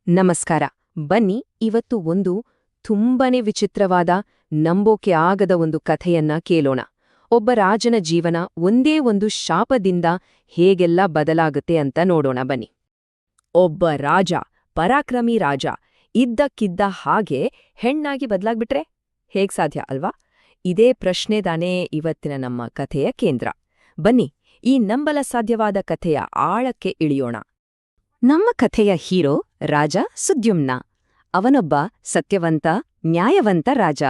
ನಮಸ್ಕಾರ. ಬನ್ನಿ ಇವತ್ತು ಒಂದು ತುಂಬನೇ ವಿಚಿತ್ರವಾದ, ನಂಬೋಕೆ ಆಗದ ಒಂದು ಕಥೆಯನ್ನ ಕೇಳೋಣ. ಒಬ್ಬ ರಾಜನ ಜೀವನ ಒಂದೇ ಒಂದು ಶಾಪದಿಂದ ಹೇಗೆಲ್ಲ ಬದಲಾಗುತ್ತೆ ಅಂತ ನೋಡೋಣ ಬನ್ನಿ. ಒಬ್ಬ ರಾಜ, ಪರಾಕ್ರಮಿ ರಾಜ, ಇದ್ದಕ್ಕಿದ್ದ ಹಾಗೆ ಹೆಣ್ಣಾಗಿ ಬದಲಾಗ್ಬಿಟ್ರೆ ಹೇಗ್ ಸಾಧ್ಯ ಅಲ್ವಾ? ಇದೇ ಪ್ರಶ್ನೆದಾನೇ ಇವತ್ತಿನ ನಮ್ಮ ಕಥೆಯ ಕೇಂದ್ರ. ಬನ್ನಿ ಈ ನಂಬಲ ಸಾಧ್ಯವಾದ ಕಥೆಯ ಆಳಕ್ಕೆ ಇಳಿಯೋಣ. ನಮ್ಮ ಕಥೆಯ ಹೀರೋ ರಾಜ ಸುದ್ಯುಮ್ನ. ಅವನೊಬ್ಬ ಸತ್ಯವಂತ, ನ್ಯಾಯವಂತ ರಾಜ.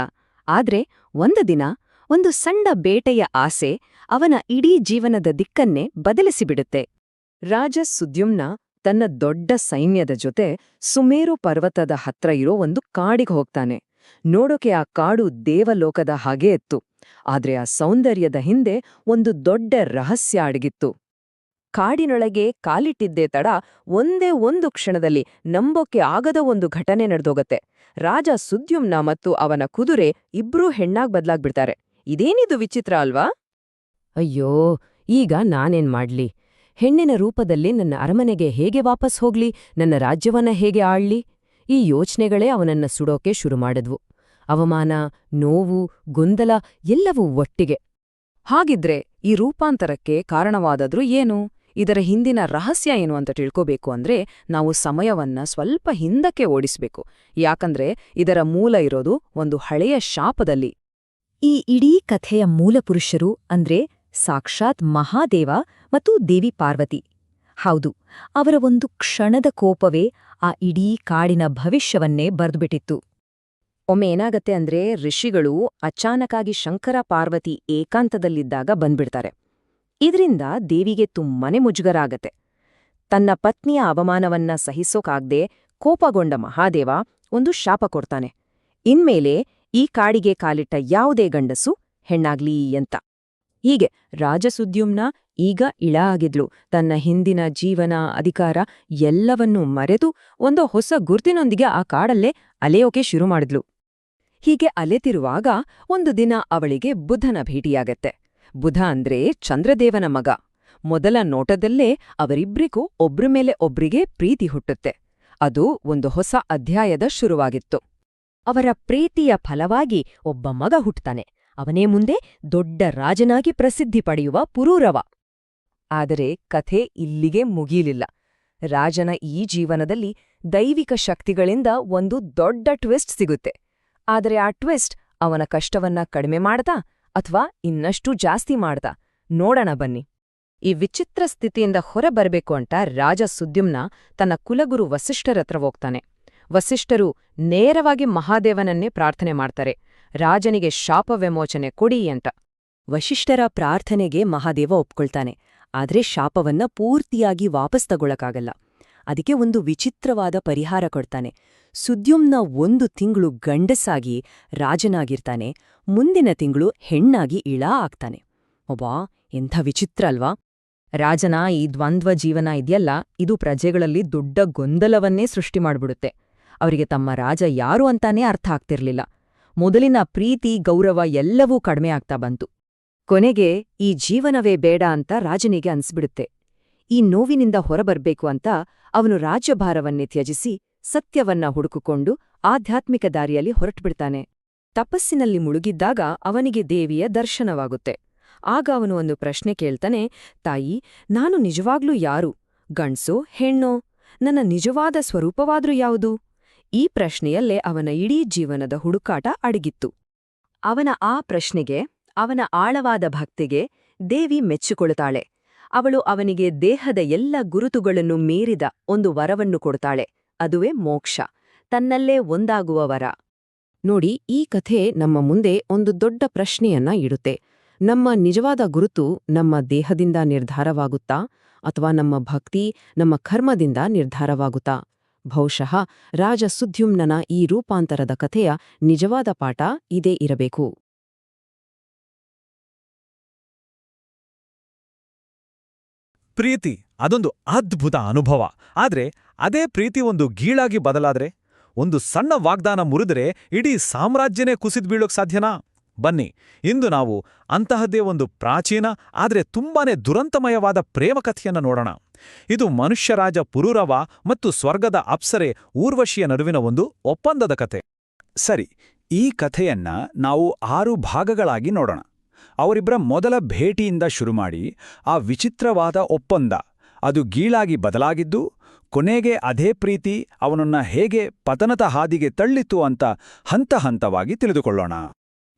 ಆದ್ರೆ ಒಂದು ದಿನ ಒಂದು ಸಣ್ಣ ಬೇಟೆಯ ಆಸೆ ಅವನ ಇಡೀ ಜೀವನದ ದಿಕ್ಕನ್ನೇ ಬದಲಿಸಿಬಿಡುತ್ತೆ. ರಾಜ ಸುದ್ಯುಮ್ನ ತನ್ನ ದೊಡ್ಡ ಸೈನ್ಯದ ಜೊತೆ ಸುಮೇರು ಪರ್ವತದ ಹತ್ರ ಇರೋ ಒಂದು ಕಾಡಿಗೆ ಹೋಗ್ತಾನೆ. ನೋಡೋಕೆ ಆ ಕಾಡು ದೇವಲೋಕದ ಹಾಗೇ ಇತ್ತು. ಆದ್ರೆ ಆ ಸೌಂದರ್ಯದ ಹಿಂದೆ ಒಂದು ದೊಡ್ಡ ರಹಸ್ಯ ಅಡಗಿತ್ತು. ಕಾಡಿನೊಳಗೆ ಕಾಲಿಟ್ಟಿದ್ದೇ ತಡ ಒಂದೇ ಒಂದು ಕ್ಷಣದಲ್ಲಿ ನಂಬೋಕೆ ಆಗದ ಒಂದು ಘಟನೆ ನಡೆದೋಗತ್ತೆ. ರಾಜ ಸುದ್ಯುಮ್ನ ಮತ್ತು ಅವನ ಕುದುರೆ ಇಬ್ರೂ ಹೆಣ್ಣಾಗ್ ಬದ್ಲಾಗ್ಬಿಡ್ತಾರೆ. ಇದೇನಿದು ವಿಚಿತ್ರ ಅಲ್ವಾ? ಅಯ್ಯೋ, ಈಗ ನಾನೇನ್ ಮಾಡ್ಲಿ? ಹೆಣ್ಣಿನ ರೂಪದಲ್ಲಿ ನನ್ನ ಅರಮನೆಗೆ ಹೇಗೆ ವಾಪಸ್ ಹೋಗ್ಲಿ? ನನ್ನ ರಾಜ್ಯವನ್ನ ಹೇಗೆ ಆಳ್ಲಿ? ಈ ಯೋಚನೆಗಳೇ ಅವನನ್ನ ಸುಡೋಕೆ ಶುರು ಮಾಡಿದ್ವು. ಅವಮಾನ, ನೋವು, ಗೊಂದಲ ಎಲ್ಲವೂ ಒಟ್ಟಿಗೆ. ಹಾಗಿದ್ರೆ ಈ ರೂಪಾಂತರಕ್ಕೆ ಕಾರಣವಾದದ್ರು ಏನು? ಇದರ ಹಿಂದಿನ ರಹಸ್ಯ ಏನು ಅಂತ ತಿಳ್ಕೋಬೇಕು ಅಂದ್ರೆ ನಾವು ಸಮಯವನ್ನ ಸ್ವಲ್ಪ ಹಿಂದಕ್ಕೆ ಓಡಿಸ್ಬೇಕು. ಯಾಕಂದ್ರೆ ಇದರ ಮೂಲ ಇರೋದು ಒಂದು ಹಳೆಯ ಶಾಪದಲ್ಲಿ. ಈ ಇಡೀ ಕಥೆಯ ಮೂಲಪುರುಷರು ಅಂದ್ರೆ ಸಾಕ್ಷಾತ್ ಮಹಾದೇವ ಮತ್ತು ದೇವಿ ಪಾರ್ವತಿ. ಹೌದು, ಅವರ ಒಂದು ಕ್ಷಣದ ಕೋಪವೇ ಆ ಇಡೀ ಕಾಡಿನ ಭವಿಷ್ಯವನ್ನೇ ಬರೆದುಬಿಟ್ಟಿತ್ತು. ಒಮ್ಮೆ ಏನಾಗತ್ತೆ ಅಂದ್ರೆ ಋಷಿಗಳು ಅಚಾನಕಾಗಿ ಶಂಕರ ಪಾರ್ವತಿ ಏಕಾಂತದಲ್ಲಿದ್ದಾಗ ಬಂದ್ಬಿಡ್ತಾರೆ. ಇದರಿಂದ ದೇವಿಗೆ ತುಂಬಾನೇ ಮುಜುಗರ ಆಗತ್ತೆ. ತನ್ನ ಪತ್ನಿಯ ಅವಮಾನವನ್ನ ಸಹಿಸೋಕಾಗ್ದೆ ಕೋಪಗೊಂಡ ಮಹಾದೇವ ಒಂದು ಶಾಪ ಕೊಡ್ತಾನೆ. ಇನ್ಮೇಲೆ ಈ ಕಾಡಿಗೆ ಕಾಲಿಟ್ಟ ಯಾವುದೇ ಗಂಡಸು ಹೆಣ್ಣಾಗ್ಲೀ ಅಂತ. ಹೀಗೆ ರಾಜಸುದ್ಯುಮ್ನ ಈಗ ಇಳ ಆಗಿದ್ಲು. ತನ್ನ ಹಿಂದಿನ ಜೀವನ, ಅಧಿಕಾರ ಎಲ್ಲವನ್ನೂ ಮರೆತು ಒಂದು ಹೊಸ ಗುರ್ತಿನೊಂದಿಗೆ ಆ ಕಾಡಲ್ಲೇ ಅಲೆಯೋಕೆ ಶುರು ಮಾಡಿದ್ಲು. ಹೀಗೆ ಅಲೆತಿರುವಾಗ ಒಂದು ದಿನ ಅವಳಿಗೆ ಬುಧನ ಭೇಟಿಯಾಗತ್ತೆ. ಬುಧ ಅಂದ್ರೆ ಚಂದ್ರದೇವನ ಮಗ. ಮೊದಲ ನೋಟದಲ್ಲೇ ಅವರಿಬ್ರಿಗೂ ಒಬ್ರ ಮೇಲೆ ಒಬ್ರಿಗೆ ಪ್ರೀತಿ ಹುಟ್ಟುತ್ತೆ. ಅದು ಒಂದು ಹೊಸ ಅಧ್ಯಾಯದ ಶುರುವಾಗಿತ್ತು. ಅವರ ಪ್ರೀತಿಯ ಫಲವಾಗಿ ಒಬ್ಬ ಮಗ ಹುಟ್ಟುತ್ತಾನೆ. ಅವನೇ ಮುಂದೆ ದೊಡ್ಡ ರಾಜನಾಗಿ ಪ್ರಸಿದ್ಧಿ ಪಡೆಯುವ ಪುರೂರವ. ಆದರೆ ಕಥೆ ಇಲ್ಲಿಗೆ ಮುಗೀಲಿಲ್ಲ. ರಾಜನ ಈ ಜೀವನದಲ್ಲಿ ದೈವಿಕ ಶಕ್ತಿಗಳಿಂದ ಒಂದು ದೊಡ್ಡ ಟ್ವಿಸ್ಟ್ ಸಿಗುತ್ತೆ. ಆದರೆ ಆ ಟ್ವಿಸ್ಟ್ ಅವನ ಕಷ್ಟವನ್ನ ಕಡಿಮೆ ಮಾಡ್ತಾ ಅಥವಾ ಇನ್ನಷ್ಟು ಜಾಸ್ತಿ ಮಾಡ್ತಾ? ನೋಡೋಣ ಬನ್ನಿ. ಈ ವಿಚಿತ್ರ ಸ್ಥಿತಿಯಿಂದ ಹೊರಬರಬೇಕು ಅಂತ ರಾಜ ಸುದ್ಯುಮ್ನ ತನ್ನ ಕುಲಗುರು ವಸಿಷ್ಠರತ್ರ ಹೋಗ್ತಾನೆ. ವಸಿಷ್ಠರು ನೇರವಾಗಿ ಮಹಾದೇವನನ್ನೇ ಪ್ರಾರ್ಥನೆ ಮಾಡ್ತಾರೆ, ರಾಜನಿಗೆ ಶಾಪ ವಿಮೋಚನೆ ಕೊಡಿ ಅಂತ. ವಸಿಷ್ಠರ ಪ್ರಾರ್ಥನೆಗೆ ಮಹಾದೇವ ಒಪ್ಕೊಳ್ತಾನೆ. ಆದ್ರೆ ಶಾಪವನ್ನ ಪೂರ್ತಿಯಾಗಿ ವಾಪಸ್ ತಗೊಳಕ್ಕಾಗಲ್ಲ. ಅದಕ್ಕೆ ಒಂದು ವಿಚಿತ್ರವಾದ ಪರಿಹಾರ ಕೊಡ್ತಾನೆ. ಸುದ್ಯುಮ್ನ 1 ತಿಂಗಳು ಗಂಡಸಾಗಿ ರಾಜನಾಗಿರ್ತಾನೆ, ಮುಂದಿನ ತಿಂಗಳು ಹೆಣ್ಣಾಗಿ ಇಳ ಆಗ್ತಾನೆ. ಒಬ್ಬಾ, ಎಂಥ ವಿಚಿತ್ರ ಅಲ್ವಾ? ರಾಜನ ಈ ದ್ವಂದ್ವ ಜೀವನ ಇದೆಯಲ್ಲ, ಇದು ಪ್ರಜೆಗಳಲ್ಲಿ ದೊಡ್ಡ ಗೊಂದಲವನ್ನೇ ಸೃಷ್ಟಿ ಮಾಡ್ಬಿಡುತ್ತೆ. ಅವರಿಗೆ ತಮ್ಮ ರಾಜ ಯಾರು ಅಂತಾನೇ ಅರ್ಥ ಆಗ್ತಿರ್ಲಿಲ್ಲ. ಮೊದಲಿನ ಪ್ರೀತಿ, ಗೌರವ ಎಲ್ಲವೂ ಕಡಿಮೆ ಆಗ್ತಾ ಬಂತು. ಕೊನೆಗೆ ಈ ಜೀವನವೇ ಬೇಡ ಅಂತ ರಾಜನಿಗೆ ಅನ್ಸ್ಬಿಡುತ್ತೆ. ಈ ನೋವಿನಿಂದ ಹೊರಬರ್ಬೇಕು ಅಂತ ಅವನು ರಾಜ್ಯಭಾರವನ್ನೇ ತ್ಯಜಿಸಿ ಸತ್ಯವನ್ನ ಹುಡುಕಿಕೊಂಡು ಆಧ್ಯಾತ್ಮಿಕ ದಾರಿಯಲ್ಲಿ ಹೊರಟುಬಿಡ್ತಾನೆ. ತಪಸ್ಸಿನಲ್ಲಿ ಮುಳುಗಿದ್ದಾಗ ಅವನಿಗೆ ದೇವಿಯ ದರ್ಶನವಾಗುತ್ತೆ. ಆಗ ಅವನು ಒಂದು ಪ್ರಶ್ನೆ ಕೇಳ್ತಾನೆ, ತಾಯಿ, ನಾನು ನಿಜವಾಗ್ಲೂ ಯಾರು? ಗಂಡ್ಸೋ ಹೆಣ್ಣೋ? ನನ್ನ ನಿಜವಾದ ಸ್ವರೂಪವಾದ್ರೂ ಯಾವುದು? ಈ ಪ್ರಶ್ನೆಯಲ್ಲೇ ಅವನ ಇಡೀ ಜೀವನದ ಹುಡುಕಾಟ ಅಡಗಿತ್ತು. ಅವನ ಆ ಪ್ರಶ್ನೆಗೆ, ಅವನ ಆಳವಾದ ಭಕ್ತಿಗೆ ದೇವಿ ಮೆಚ್ಚಿಕೊಳ್ತಾಳೆ. ಅವಳು ಅವನಿಗೆ ದೇಹದ ಎಲ್ಲ ಗುರುತುಗಳನ್ನು ಮೀರಿದ ಒಂದು ವರವನ್ನು ಕೊಡ್ತಾಳೆ. ಅದುವೇ ಮೋಕ್ಷ, ತನ್ನಲ್ಲೇ ಒಂದಾಗುವ ವರ. ನೋಡಿ, ಈ ಕಥೆ ನಮ್ಮ ಮುಂದೆ ಒಂದು ದೊಡ್ಡ ಪ್ರಶ್ನೆಯನ್ನ ಇಡುತ್ತೆ. ನಮ್ಮ ನಿಜವಾದ ಗುರುತು ನಮ್ಮ ದೇಹದಿಂದ ನಿರ್ಧಾರವಾಗುತ್ತಾ ಅಥವಾ ನಮ್ಮ ಭಕ್ತಿ, ನಮ್ಮ ಕರ್ಮದಿಂದ ನಿರ್ಧಾರವಾಗುತ್ತಾ? ಬಹುಶಃ ರಾಜ ಸುದ್ಯುಮ್ನನ ಈ ರೂಪಾಂತರದ ಕಥೆಯ ನಿಜವಾದ ಪಾಠ ಇದೇ ಇರಬೇಕು. ಪ್ರೀತಿ ಅದೊಂದು ಅದ್ಭುತ ಅನುಭವ. ಆದ್ರೆ ಅದೇ ಪ್ರೀತಿ ಒಂದು ಗೀಳಾಗಿ ಬದಲಾದ್ರೆ, ಒಂದು ಸಣ್ಣ ವಾಗ್ದಾನ ಮುರಿದ್ರೆ ಇಡೀ ಸಾಮ್ರಾಜ್ಯನೇ ಕುಸಿದ್ ಬೀಳೋಕ್ ಸಾಧ್ಯನಾ? ಬನ್ನಿ ಇಂದು ನಾವು ಅಂತಹದ್ದೇ ಒಂದು ಪ್ರಾಚೀನ ಆದರೆ ತುಂಬಾನೇ ದುರಂತಮಯವಾದ ಪ್ರೇಮಕಥೆಯನ್ನು ನೋಡೋಣ. ಇದು ಮನುಷ್ಯರಾಜ ಪುರೂರವ ಮತ್ತು ಸ್ವರ್ಗದ ಅಪ್ಸರೆ ಊರ್ವಶಿಯ ನಡುವಿನ ಒಂದು ಒಪ್ಪಂದದ ಕತೆ. ಸರಿ, ಈ ಕಥೆಯನ್ನ ನಾವು 6 ಭಾಗಗಳಾಗಿ ನೋಡೋಣ. ಅವರಿಬ್ಬರ ಮೊದಲ ಭೇಟಿಯಿಂದ ಶುರುಮಾಡಿ ಆ ವಿಚಿತ್ರವಾದ ಒಪ್ಪಂದ, ಅದು ಗೀಳಾಗಿ ಬದಲಾಗಿದ್ದು, ಕೊನೆಗೆ ಅದೇ ಪ್ರೀತಿ ಅವನನ್ನ ಹೇಗೆ ಪತನದ ಹಾದಿಗೆ ತಳ್ಳಿತು ಅಂತ ಹಂತವಾಗಿ ತಿಳಿದುಕೊಳ್ಳೋಣ.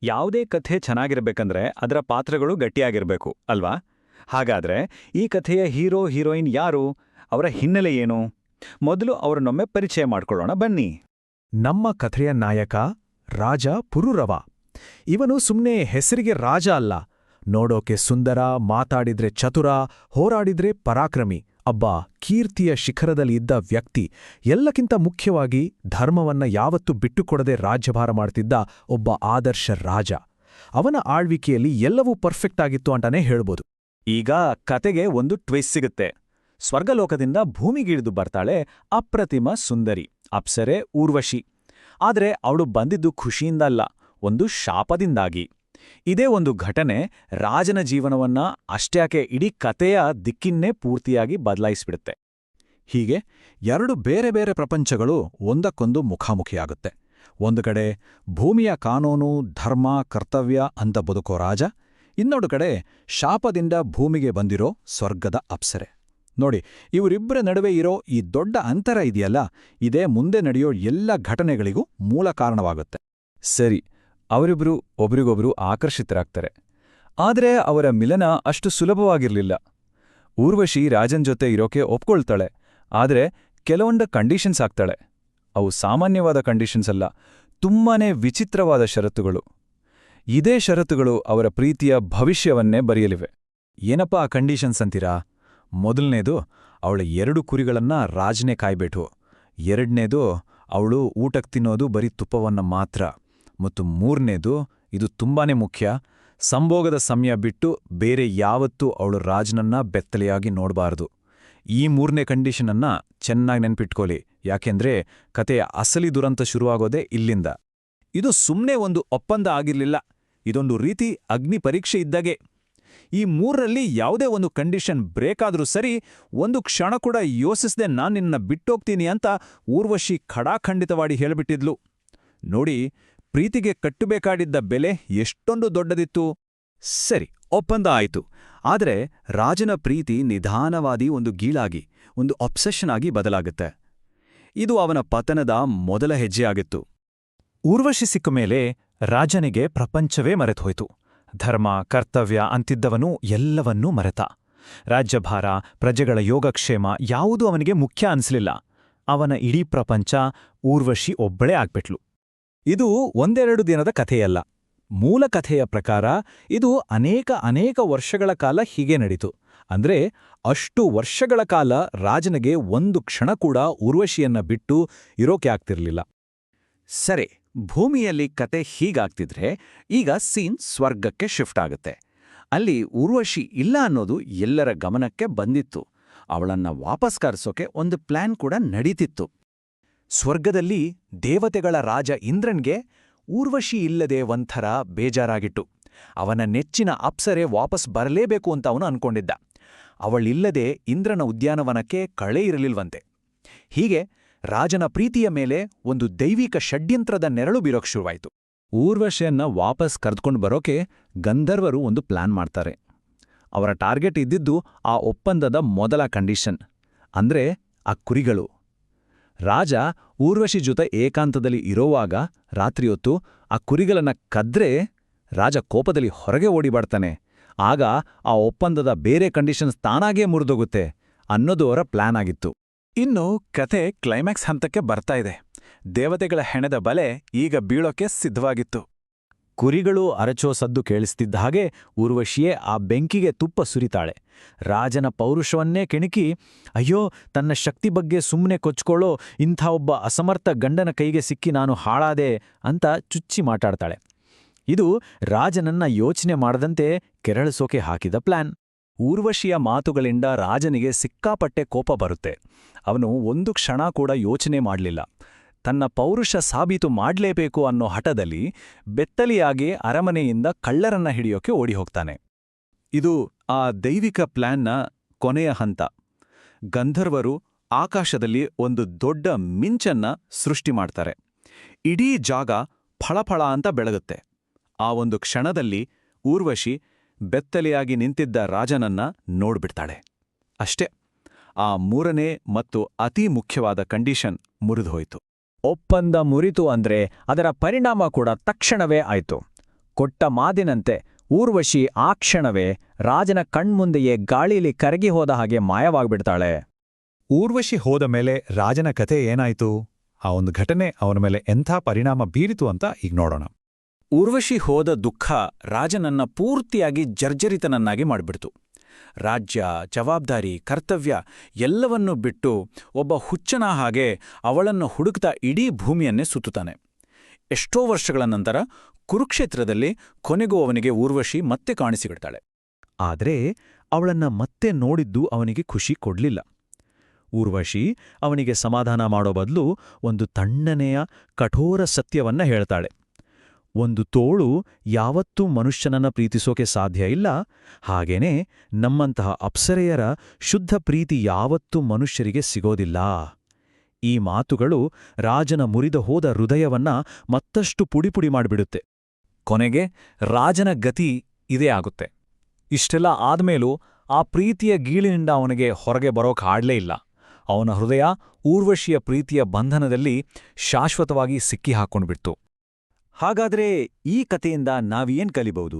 ಯಾವುದೇ ಕಥೆ ಚೆನ್ನಾಗಿರ್ಬೇಕಂದ್ರೆ ಅದರ ಪಾತ್ರಗಳು ಗಟ್ಟಿಯಾಗಿರ್ಬೇಕು ಅಲ್ವಾ? ಹಾಗಾದ್ರೆ ಈ ಕಥೆಯ ಹೀರೋ ಹೀರೋಯಿನ್ ಯಾರು? ಅವರ ಹಿನ್ನೆಲೆ ಏನು? ಮೊದಲು ಅವರನ್ನೊಮ್ಮೆ ಪರಿಚಯ ಮಾಡ್ಕೊಳ್ಳೋಣ ಬನ್ನಿ. ನಮ್ಮ ಕಥೆಯ ನಾಯಕ ರಾಜ ಪುರೂರವ. ಇವನು ಸುಮ್ನೆ ಹೆಸರಿಗೆ ರಾಜ ಅಲ್ಲ, ನೋಡೋಕೆ ಸುಂದರ, ಮಾತಾಡಿದ್ರೆ ಚತುರ, ಹೋರಾಡಿದ್ರೆ ಪರಾಕ್ರಮಿ, ಅಬ್ಬಾ ಕೀರ್ತಿಯ ಶಿಖರದಲ್ಲಿ ಇದ್ದ ವ್ಯಕ್ತಿ. ಎಲ್ಲಕ್ಕಿಂತ ಮುಖ್ಯವಾಗಿ ಧರ್ಮವನ್ನ ಯಾವತ್ತೂ ಬಿಟ್ಟುಕೊಡದೆ ರಾಜ್ಯಭಾರ ಮಾಡ್ತಿದ್ದ ಒಬ್ಬ ಆದರ್ಶ ರಾಜ. ಅವನ ಆಳ್ವಿಕೆಯಲ್ಲಿ ಎಲ್ಲವೂ ಪರ್ಫೆಕ್ಟ್ ಆಗಿತ್ತು ಅಂತಾನೆ ಹೇಳ್ಬೋದು. ಈಗ ಕತೆಗೆ ಒಂದು ಟ್ವಿಸ್ಟ್ ಸಿಗುತ್ತೆ. ಸ್ವರ್ಗಲೋಕದಿಂದ ಭೂಮಿಗಿಳಿದು ಬರ್ತಾಳೆ ಅಪ್ರತಿಮ ಸುಂದರಿ ಅಪ್ಸರೆ ಊರ್ವಶಿ. ಆದ್ರೆ ಅವಳು ಬಂದಿದ್ದು ಖುಷಿಯಿಂದಲ್ಲ, ಒಂದು ಶಾಪದಿಂದಾಗಿ. ಇದೇ ಒಂದು ಘಟನೆ ರಾಜನ ಜೀವನವನ್ನ ಅಷ್ಟ್ಯಾಕೆ ಇಡೀ ಕತೆಯ ದಿಕ್ಕಿನ್ನೇ ಪೂರ್ತಿಯಾಗಿ ಬದಲಾಯಿಸ್ಬಿಡುತ್ತೆ. ಹೀಗೆ 2 ಬೇರೆ ಬೇರೆ ಪ್ರಪಂಚಗಳು ಒಂದಕ್ಕೊಂದು ಮುಖಾಮುಖಿಯಾಗುತ್ತೆ. ಒಂದು ಕಡೆ ಭೂಮಿಯ ಕಾನೂನು, ಧರ್ಮ, ಕರ್ತವ್ಯ ಅಂತ ಬದುಕೋ ರಾಜ, ಇನ್ನೊಂದು ಕಡೆ ಶಾಪದಿಂದ ಭೂಮಿಗೆ ಬಂದಿರೋ ಸ್ವರ್ಗದ ಅಪ್ಸರೆ. ನೋಡಿ, ಇವರಿಬ್ಬರ ನಡುವೆ ಇರೋ ಈ ದೊಡ್ಡ ಅಂತರ ಇದೆಯಲ್ಲ, ಇದೇ ಮುಂದೆ ನಡೆಯೋ ಎಲ್ಲ ಘಟನೆಗಳಿಗೂ ಮೂಲ ಕಾರಣವಾಗುತ್ತೆ. ಸರಿ, ಅವರಿಬ್ರು ಒಬ್ರಿಗೊಬ್ರು ಆಕರ್ಷಿತರಾಗ್ತಾರೆ. ಆದ್ರೆ ಅವರ ಮಿಲನ ಅಷ್ಟು ಸುಲಭವಾಗಿರ್ಲಿಲ್ಲ. ಊರ್ವಶಿ ರಾಜನ್ ಜೊತೆ ಇರೋಕೆ ಒಪ್ಕೊಳ್ತಾಳೆ, ಆದ್ರೆ ಕೆಲವೊಂದು ಕಂಡೀಷನ್ಸ್ ಹಾಕ್ತಾಳೆ. ಅವು ಸಾಮಾನ್ಯವಾದ ಕಂಡೀಷನ್ಸ್ ಅಲ್ಲ, ತುಂಬಾನೇ ವಿಚಿತ್ರವಾದ ಷರತ್ತುಗಳು. ಇದೇ ಷರತ್ತುಗಳು ಅವರ ಪ್ರೀತಿಯ ಭವಿಷ್ಯವನ್ನೇ ಬರೆಯಲಿವೆ. ಏನಪ್ಪ ಆ ಕಂಡೀಷನ್ಸ್ ಅಂತೀರಾ? ಮೊದಲನೇದು, ಅವಳ 2 ಕುರಿಗಳನ್ನ ರಾಜನೇ ಕಾಯ್ಬೇಕು. ಎರಡನೇದು, ಅವಳು ಊಟಕ್ಕೆ ತಿನ್ನೋದು ಬರೀ ತುಪ್ಪವನ್ನ ಮಾತ್ರ. ಮತ್ತು ಮೂರನೇದು, ಇದು ತುಂಬಾನೇ ಮುಖ್ಯ, ಸಂಭೋಗದ ಸಮಯ ಬಿಟ್ಟು ಬೇರೆ ಯಾವತ್ತೂ ಅವಳು ರಾಜನನ್ನ ಬೆತ್ತಲೆಯಾಗಿ ನೋಡಬಾರದು. ಈ 3ನೇ ಕಂಡೀಷನನ್ನ ಚೆನ್ನಾಗಿ ನೆನ್ಪಿಟ್ಕೊಳ್ಳಿ, ಯಾಕೆಂದ್ರೆ ಕತೆಯ ಅಸಲಿ ದುರಂತ ಶುರುವಾಗೋದೇ ಇಲ್ಲಿಂದ. ಇದು ಸುಮ್ನೆ ಒಂದು ಒಪ್ಪಂದ ಆಗಿರ್ಲಿಲ್ಲ, ಇದೊಂದು ರೀತಿ ಅಗ್ನಿ ಪರೀಕ್ಷೆ ಇದ್ದಾಗೆ. ಈ 3ರಲ್ಲಿ ಯಾವುದೇ ಒಂದು ಕಂಡೀಷನ್ ಬ್ರೇಕ್ ಆದ್ರೂ ಸರಿ, ಒಂದು ಕ್ಷಣ ಕೂಡ ಯೋಚಿಸದೆ ನಾನ್ ನಿನ್ನ ಬಿಟ್ಟೋಗ್ತೀನಿ ಅಂತ ಊರ್ವಶಿ ಖಡಾಖಂಡಿತವಾಗಿ ಹೇಳ್ಬಿಟ್ಟಿದ್ಲು. ನೋಡಿ, ಪ್ರೀತಿಗೆ ಕಟ್ಟಬೇಕಾಗಿದ್ದ ಬೆಲೆ ಎಷ್ಟೊಂದು ದೊಡ್ಡದಿತ್ತು. ಸರಿ, ಒಪ್ಪಂದ ಆಯಿತು. ಆದರೆ ರಾಜನ ಪ್ರೀತಿ ನಿಧಾನವಾದಿ ಒಂದು ಗೀಳಾಗಿ, ಒಂದು ಅಬ್ಸೆಷನ್ ಆಗಿ ಬದಲಾಗುತ್ತೆ. ಇದು ಅವನ ಪತನದ ಮೊದಲ ಹೆಜ್ಜೆಯಾಗಿತ್ತು. ಊರ್ವಶಿ ಸಿಕ್ಕ ಮೇಲೆ ರಾಜನಿಗೆ ಪ್ರಪಂಚವೇ ಮರೆತೋಯ್ತು. ಧರ್ಮ, ಕರ್ತವ್ಯ ಅಂತಿದ್ದವನು ಎಲ್ಲವನ್ನೂ ಮರೆತ. ರಾಜ್ಯಭಾರ, ಪ್ರಜೆಗಳ ಯೋಗಕ್ಷೇಮ ಯಾವುದೂ ಅವನಿಗೆ ಮುಖ್ಯ ಅನ್ಸಲಿಲ್ಲ. ಅವನ ಇಡೀ ಪ್ರಪಂಚ ಊರ್ವಶಿ ಒಬ್ಬಳೇ ಆಗ್ಬಿಟ್ಲು. ಇದು 1-2 ದಿನದ ಕಥೆಯಲ್ಲ. ಮೂಲ ಕಥೆಯ ಪ್ರಕಾರ ಇದು ಅನೇಕ ವರ್ಷಗಳ ಕಾಲ ಹೀಗೆ ನಡೀತು. ಅಂದ್ರೆ ಅಷ್ಟು ವರ್ಷಗಳ ಕಾಲ ರಾಜನಿಗೆ ಒಂದು ಕ್ಷಣ ಕೂಡ ಊರ್ವಶಿಯನ್ನ ಬಿಟ್ಟು ಇರೋಕೆ ಆಗ್ತಿರ್ಲಿಲ್ಲ. ಸರಿ, ಭೂಮಿಯಲ್ಲಿ ಕತೆ ಹೀಗಾಗ್ತಿದ್ರೆ ಈಗ ಸೀನ್ ಸ್ವರ್ಗಕ್ಕೆ ಶಿಫ್ಟ್ ಆಗುತ್ತೆ. ಅಲ್ಲಿ ಊರ್ವಶಿ ಇಲ್ಲ ಅನ್ನೋದು ಎಲ್ಲರ ಗಮನಕ್ಕೆ ಬಂದಿತ್ತು. ಅವಳನ್ನ ವಾಪಸ್ ಕರೆಸೋಕೆ ಒಂದು ಪ್ಲಾನ್ ಕೂಡ ನಡೀತಿತ್ತು. ಸ್ವರ್ಗದಲ್ಲಿ ದೇವತೆಗಳ ರಾಜ ಇಂದ್ರನ್ಗೆ ಊರ್ವಶಿ ಇಲ್ಲದೆ ಒಂಥರ ಬೇಜಾರಾಗಿತ್ತು. ಅವನ ನೆಚ್ಚಿನ ಅಪ್ಸರೆ ವಾಪಸ್ ಬರಲೇಬೇಕು ಅಂತ ಅವನು ಅನ್ಕೊಂಡಿದ್ದ. ಅವಳಿಲ್ಲದೆ ಇಂದ್ರನ ಉದ್ಯಾನವನಕ್ಕೆ ಕಳೆ ಇರಲಿಲ್ವಂತೆ. ಹೀಗೆ ರಾಜನ ಪ್ರೀತಿಯ ಮೇಲೆ ಒಂದು ದೈವಿಕ ಷಡ್ಯಂತ್ರದ ನೆರಳು ಬೀರೋಕ್ ಶುರುವಾಯಿತು. ಊರ್ವಶಿಯನ್ನ ವಾಪಸ್ ಕರೆದುಕೊಂಡು ಬರೋಕೆ ಗಂಧರ್ವರು ಒಂದು ಪ್ಲಾನ್ ಮಾಡ್ತಾರೆ. ಅವರ ಟಾರ್ಗೆಟ್ ಇದ್ದಿದ್ದು ಆ ಒಪ್ಪಂದದ ಮೊದಲ ಕಂಡೀಷನ್, ಅಂದ್ರೆ ಆ ಕುರಿಗಳು. ರಾಜ ಊರ್ವಶಿ ಜೊತೆ ಏಕಾಂತದಲ್ಲಿ ಇರೋವಾಗ ರಾತ್ರಿಯೊತ್ತು ಆ ಕುರಿಗಳನ್ನ ಕದ್ರೆ ರಾಜ ಕೋಪದಲ್ಲಿ ಹೊರಗೆ ಓಡಿಬಾಡ್ತಾನೆ. ಆಗ ಆ ಒಪ್ಪಂದದ ಬೇರೆ ಕಂಡೀಷನ್ಸ್ ತಾನಾಗೇ ಮುರಿದೋಗುತ್ತೆ ಅನ್ನೋದು ಅವರ ಪ್ಲಾನ್ ಆಗಿತ್ತು. ಇನ್ನು ಕತೆ ಕ್ಲೈಮ್ಯಾಕ್ಸ್ ಹಂತಕ್ಕೆ ಬರ್ತಾ ಇದೆ. ದೇವತೆಗಳ ಹೆಣೆದ ಬಲೆ ಈಗ ಬೀಳೋಕೆ ಸಿದ್ಧವಾಗಿತ್ತು. ಕುರಿಗಳು ಅರಚೋ ಸದ್ದು ಕೇಳಿಸ್ತಿದ್ದ ಹಾಗೆ ಊರ್ವಶಿಯೇ ಆ ಬೆಂಕಿಗೆ ತುಪ್ಪ ಸುರಿತಾಳೆ. ರಾಜನ ಪೌರುಷವನ್ನೇ ಕೆಣಕಿ, ಅಯ್ಯೋ, ತನ್ನ ಶಕ್ತಿ ಬಗ್ಗೆ ಸುಮ್ಮನೆ ಕೊಚ್ಕೊಳ್ಳೋ ಇಂಥ ಒಬ್ಬ ಅಸಮರ್ಥ ಗಂಡನ ಕೈಗೆ ಸಿಕ್ಕಿ ನಾನು ಹಾಳಾದೆ ಅಂತ ಚುಚ್ಚಿ ಮಾತಾಡ್ತಾಳೆ. ಇದು ರಾಜನನ್ನ ಯೋಚನೆ ಮಾಡದಂತೆ ಕೆರಳಿಸೋಕೆ ಹಾಕಿದ ಪ್ಲಾನ್. ಊರ್ವಶಿಯ ಮಾತುಗಳಿಂದ ರಾಜನಿಗೆ ಸಿಕ್ಕಾಪಟ್ಟೆ ಕೋಪ ಬರುತ್ತೆ. ಅವನು ಒಂದು ಕ್ಷಣ ಕೂಡ ಯೋಚನೆ ಮಾಡಲಿಲ್ಲ. ತನ್ನ ಪೌರುಷ ಸಾಬೀತು ಮಾಡ್ಲೇಬೇಕು ಅನ್ನೋ ಹಠದಲ್ಲಿ ಬೆತ್ತಲಿಯಾಗಿ ಅರಮನೆಯಿಂದ ಕಳ್ಳರನ್ನ ಹಿಡಿಯೋಕೆ ಓಡಿಹೋಗ್ತಾನೆ. ಇದು ಆ ದೈವಿಕ ಪ್ಲಾನ್ನ ಕೊನೆಯ ಹಂತ. ಗಂಧರ್ವರು ಆಕಾಶದಲ್ಲಿ ಒಂದು ದೊಡ್ಡ ಮಿಂಚನ್ನ ಸೃಷ್ಟಿ ಮಾಡ್ತಾರೆ. ಇಡೀ ಜಾಗ ಫಳಫಳ ಅಂತ ಬೆಳಗುತ್ತೆ. ಆ ಒಂದು ಕ್ಷಣದಲ್ಲಿ ಊರ್ವಶಿ ಬೆತ್ತಲೆಯಾಗಿ ನಿಂತಿದ್ದ ರಾಜನನ್ನ ನೋಡ್ಬಿಡ್ತಾಳೆ. ಅಷ್ಟೇ, ಆ ಮೂರನೇ ಮತ್ತು ಅತಿ ಮುಖ್ಯವಾದ ಕಂಡೀಷನ್ ಮುರಿದುಹೋಯ್ತು. ಒಪ್ಪಂದ ಮುರಿತು ಅಂದ್ರೆ ಅದರ ಪರಿಣಾಮ ಕೂಡ ತಕ್ಷಣವೇ ಆಯ್ತು. ಕೊಟ್ಟ ಮಾತಿನಂತೆ ಊರ್ವಶಿ ಆ ಕ್ಷಣವೇ ರಾಜನ ಕಣ್ಮುಂದೆಯೇ ಗಾಳಿಲಿ ಕರಗಿ ಹೋದ ಹಾಗೆ ಮಾಯವಾಗ್ಬಿಡ್ತಾಳೆ. ಊರ್ವಶಿ ಹೋದ ಮೇಲೆ ರಾಜನ ಕತೆ ಏನಾಯ್ತು? ಆ ಒಂದು ಘಟನೆ ಅವನ ಮೇಲೆ ಎಂಥ ಪರಿಣಾಮ ಬೀರಿತು ಅಂತ ಈಗ ನೋಡೋಣ. ಊರ್ವಶಿ ಹೋದ ದುಃಖ ರಾಜನನ್ನ ಪೂರ್ತಿಯಾಗಿ ಜರ್ಜರಿತನನ್ನಾಗಿ ಮಾಡಿಬಿಡ್ತು. ರಾಜ್ಯ, ಜವಾಬ್ದಾರಿ, ಕರ್ತವ್ಯ ಎಲ್ಲವನ್ನೂ ಬಿಟ್ಟು ಒಬ್ಬ ಹುಚ್ಚನ ಹಾಗೆ ಅವಳನ್ನು ಹುಡುಕ್ತಾ ಇಡೀ ಭೂಮಿಯನ್ನೇ ಸುತ್ತುತ್ತಾನೆ. ಎಷ್ಟೋ ವರ್ಷಗಳ ನಂತರ ಕುರುಕ್ಷೇತ್ರದಲ್ಲಿ ಕೊನೆಗೂ ಅವನಿಗೆ ಊರ್ವಶಿ ಮತ್ತೆ ಕಾಣಿಸಿಬಿಡ್ತಾಳೆ. ಆದ್ರೆ ಅವಳನ್ನ ಮತ್ತೆ ನೋಡಿದ್ದು ಅವನಿಗೆ ಖುಷಿ ಕೊಡ್ಲಿಲ್ಲ. ಊರ್ವಶಿ ಅವನಿಗೆ ಸಮಾಧಾನ ಮಾಡೋ ಬದಲು ಒಂದು ತಣ್ಣನೆಯ ಕಠೋರ ಸತ್ಯವನ್ನ ಹೇಳ್ತಾಳೆ. ಒಂದು ತೋಳು ಯಾವತ್ತೂ ಮನುಷ್ಯನನ್ನ ಪ್ರೀತಿಸೋಕೆ ಸಾಧ್ಯ ಇಲ್ಲ, ಹಾಗೇನೇ ನಮ್ಮಂತಹ ಅಪ್ಸರೆಯರ ಶುದ್ಧ ಪ್ರೀತಿ ಯಾವತ್ತೂ ಮನುಷ್ಯರಿಗೆ ಸಿಗೋದಿಲ್ಲ. ಈ ಮಾತುಗಳು ರಾಜನ ಮುರಿದ ಹೋದ ಹೃದಯವನ್ನ ಮತ್ತಷ್ಟು ಪುಡಿಪುಡಿ ಮಾಡಿಬಿಡುತ್ತೆ. ಕೊನೆಗೆ ರಾಜನ ಗತಿ ಇದೇ ಆಗುತ್ತೆ. ಇಷ್ಟೆಲ್ಲ ಆದ್ಮೇಲೂ ಆ ಪ್ರೀತಿಯ ಗೀಳಿನಿಂದ ಅವನಿಗೆ ಹೊರಗೆ ಬರೋಕಾಡ್ಲೇ ಇಲ್ಲ. ಅವನ ಹೃದಯ ಊರ್ವಶಿಯ ಪ್ರೀತಿಯ ಬಂಧನದಲ್ಲಿ ಶಾಶ್ವತವಾಗಿ ಸಿಕ್ಕಿ ಹಾಕ್ಕೊಂಡ್ಬಿಡ್ತು. ಹಾಗಾದ್ರೆ ಈ ಕಥೆಯಿಂದ ನಾವೇನ್ ಕಲಿಬಹುದು?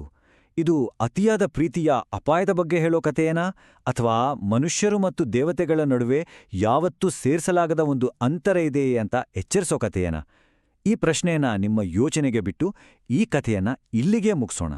ಇದು ಅತಿಯಾದ ಪ್ರೀತಿಯ ಅಪಾಯದ ಬಗ್ಗೆ ಹೇಳೋ ಕಥೆಯೇನಾ, ಅಥವಾ ಮನುಷ್ಯರು ಮತ್ತು ದೇವತೆಗಳ ನಡುವೆ ಯಾವತ್ತೂ ಸೇರಿಸಲಾಗದ ಒಂದು ಅಂತರ ಇದೆ ಅಂತ ಎಚ್ಚರಿಸೋ ಕಥೆಯೇನಾ? ಈ ಪ್ರಶ್ನೆಯನ್ನ ನಿಮ್ಮ ಯೋಚನೆಗೆ ಬಿಟ್ಟು ಈ ಕಥೆಯನ್ನ ಇಲ್ಲಿಗೇ ಮುಗಿಸೋಣ.